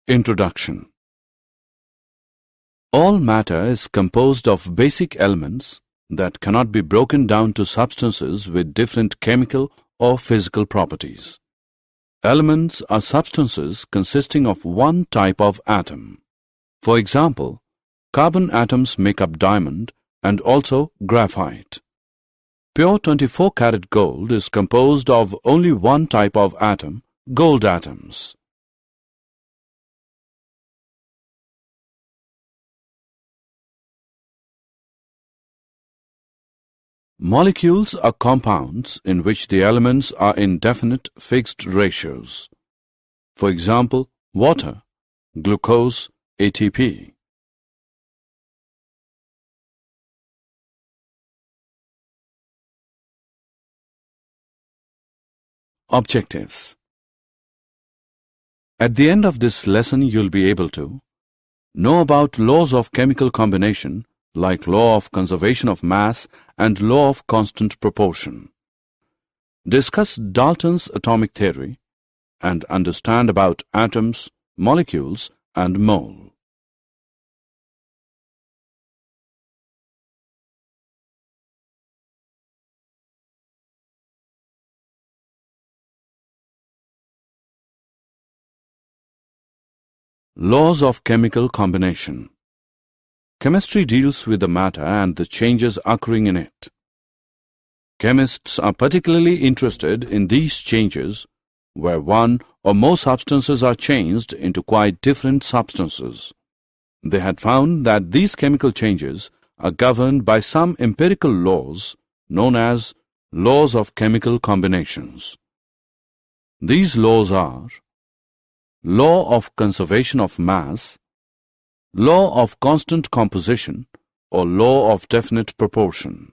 Introduction. All matter is composed of basic elements that cannot be broken down to substances with different chemical or physical properties. Elements are substances consisting of one type of atom. For example, carbon atoms make up diamond and also graphite. Pure 24-karat gold is composed of only one type of atom, gold atoms. Molecules are compounds in which the elements are in definite fixed ratios. For example, water, glucose, ATP. Objectives. At the end of this lesson, you'll be able to know about laws of chemical combination like law of conservation of mass and law of constant proportion. Discuss Dalton's atomic theory and understand about atoms, molecules and mole. Laws of chemical combination. Chemistry deals with the matter and the changes occurring in it. Chemists are particularly interested in these changes where one or more substances are changed into quite different substances. They had found that these chemical changes are governed by some empirical laws known as laws of chemical combinations. These laws are law of conservation of mass, law of constant composition or law of definite proportion.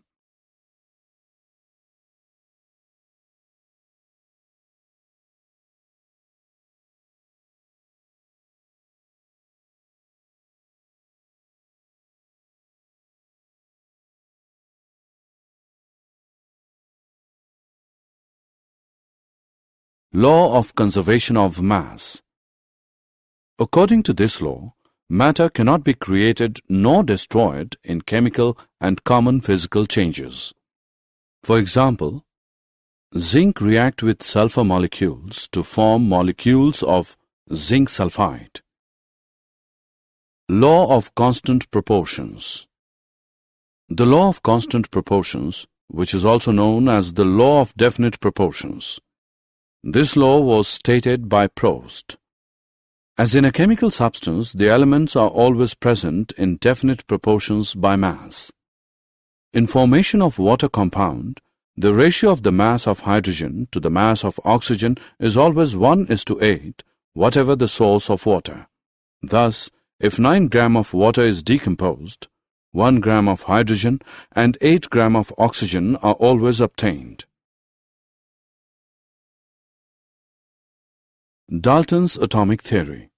Law of conservation of mass. According to this law, matter cannot be created nor destroyed in chemical and common physical changes. For example, zinc react with sulfur molecules to form molecules of zinc sulfide. Law of constant proportions. The law of constant proportions, which is also known as the law of definite proportions. This law was stated by Proust. As in a chemical substance, the elements are always present in definite proportions by mass. In formation of water compound, the ratio of the mass of hydrogen to the mass of oxygen is always 1:8, whatever the source of water. Thus, if 9 gram of water is decomposed, 1 gram of hydrogen and 8 gram of oxygen are always obtained. Dalton's atomic theory.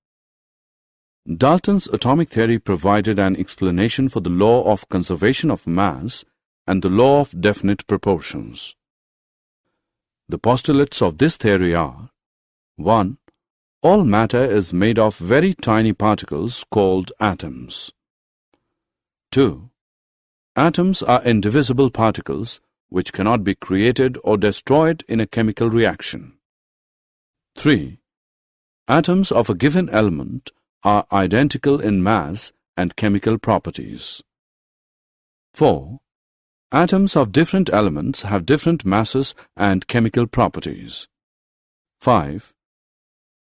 Dalton's atomic theory provided an explanation for the law of conservation of mass and the law of definite proportions. The postulates of this theory are: 1. All matter is made of very tiny particles called atoms. 2. Atoms are indivisible particles which cannot be created or destroyed in a chemical reaction. 3. Atoms of a given element are identical in mass and chemical properties. 4. Atoms of different elements have different masses and chemical properties. 5.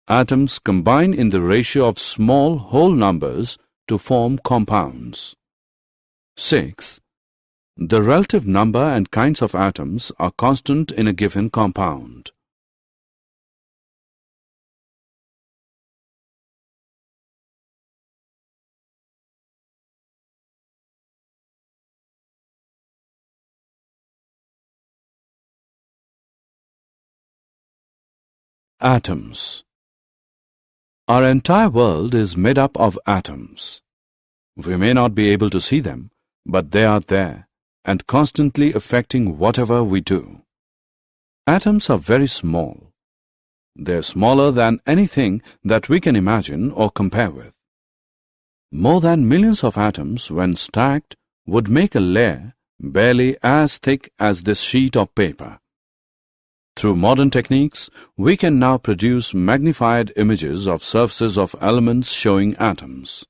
Atoms combine in the ratio of small whole numbers to form compounds. 6. The relative number and kinds of atoms are constant in a given compound. Atoms. Our entire world is made up of atoms. We may not be able to see them, but they are there and constantly affecting whatever we do. Atoms are very small. They're smaller than anything that we can imagine or compare with. More than millions of atoms, when stacked, would make a layer barely as thick as this sheet of paper. Through modern techniques, we can now produce magnified images of surfaces of elements showing atoms.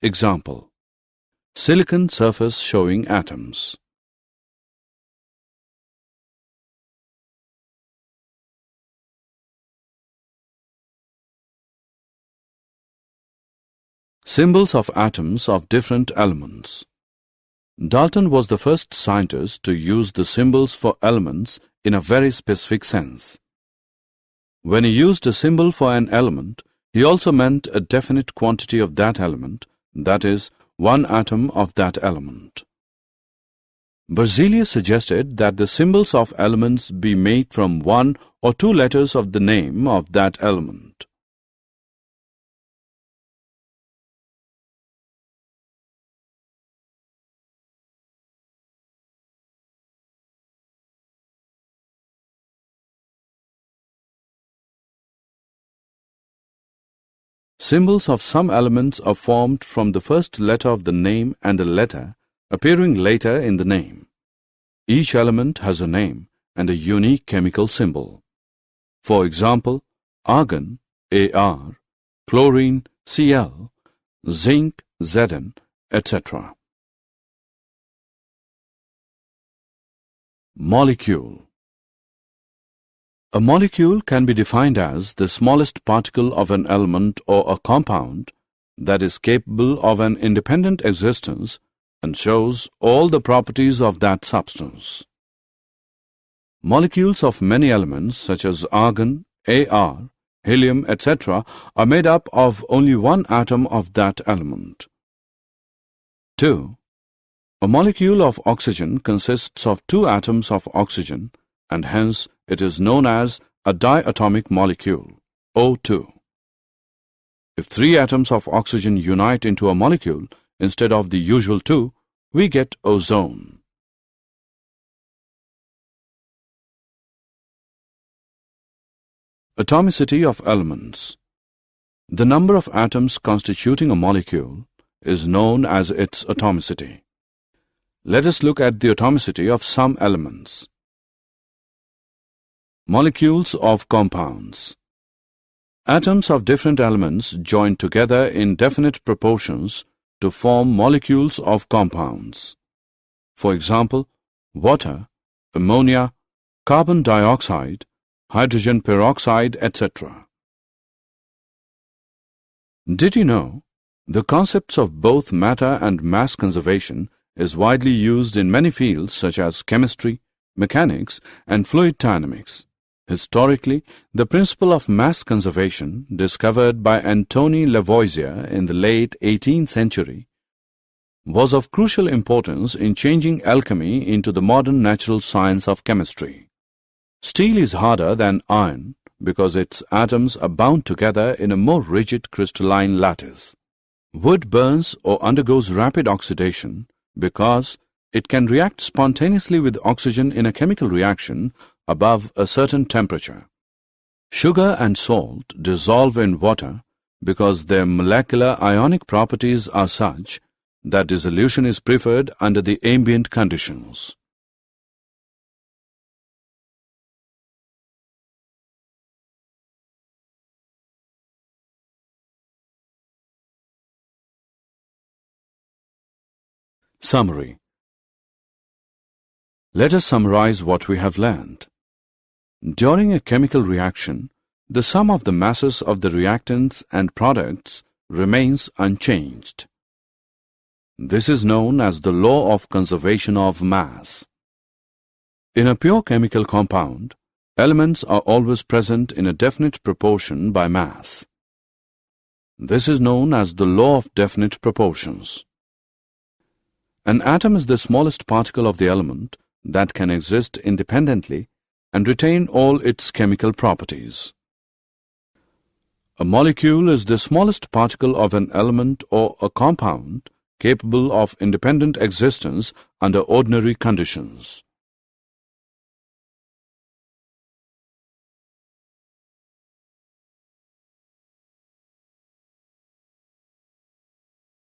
Example: silicon surface showing atoms. Symbols of atoms of different elements. Dalton was the first scientist to use the symbols for elements in a very specific sense. When he used a symbol for an element, he also meant a definite quantity of that element, that is, one atom of that element. Berzelius suggested that the symbols of elements be made from one or two letters of the name of that element. Symbols of some elements are formed from the first letter of the name and a letter appearing later in the name. Each element has a name and a unique chemical symbol. For example, argon, Ar, chlorine, Cl, zinc, Zn, etc. Molecule. A molecule can be defined as the smallest particle of an element or a compound that is capable of an independent existence and shows all the properties of that substance. Molecules of many elements such as argon, Ar, helium, etc. are made up of only one atom of that element. 2. A molecule of oxygen consists of two atoms of oxygen, and hence it is known as a diatomic molecule, O2. If three atoms of oxygen unite into a molecule instead of the usual two, we get ozone. Atomicity of elements. The number of atoms constituting a molecule is known as its atomicity. Let us look at the atomicity of some elements. Molecules of compounds. Atoms of different elements join together in definite proportions to form molecules of compounds. For example, water, ammonia, carbon dioxide, hydrogen peroxide, etc. Did you know the concepts of both matter and mass conservation is widely used in many fields such as chemistry, mechanics, and fluid dynamics? Historically, the principle of mass conservation, discovered by Antoine Lavoisier in the late 18th century, was of crucial importance in changing alchemy into the modern natural science of chemistry. Steel is harder than iron because its atoms are bound together in a more rigid crystalline lattice. Wood burns or undergoes rapid oxidation because it can react spontaneously with oxygen in a chemical reaction above a certain temperature. Sugar and salt dissolve in water because their molecular ionic properties are such that dissolution is preferred under the ambient conditions. Summary. Let us summarize what we have learned. During a chemical reaction, the sum of the masses of the reactants and products remains unchanged. This is known as the law of conservation of mass. In a pure chemical compound, elements are always present in a definite proportion by mass. This is known as the law of definite proportions. An atom is the smallest particle of the element that can exist independently and retain all its chemical properties. A molecule is the smallest particle of an element or a compound capable of independent existence under ordinary conditions.